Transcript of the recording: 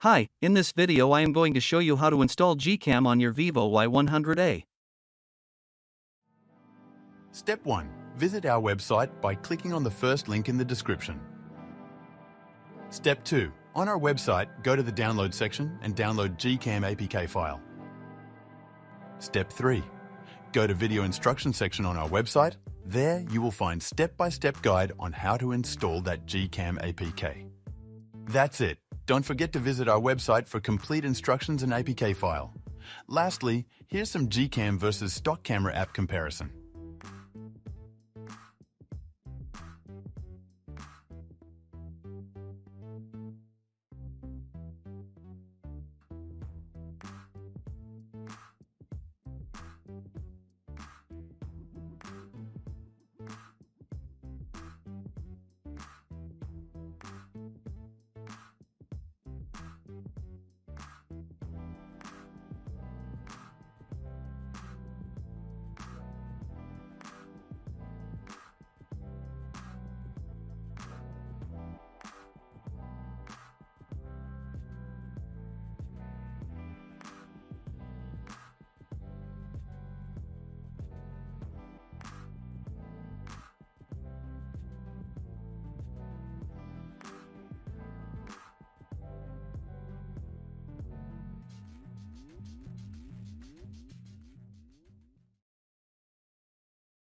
Hi, in this video I am going to show you how to install GCam on your Vivo Y100A. Step 1. Visit our website by clicking on the first link in the description. Step 2. On our website, go to the download section and download GCam APK file. Step 3. Go to video instruction section on our website. There you will find step-by-step guide on how to install that GCam APK. That's it. Don't forget to visit our website for complete instructions and APK file. Lastly, here's some GCam versus stock camera app comparison.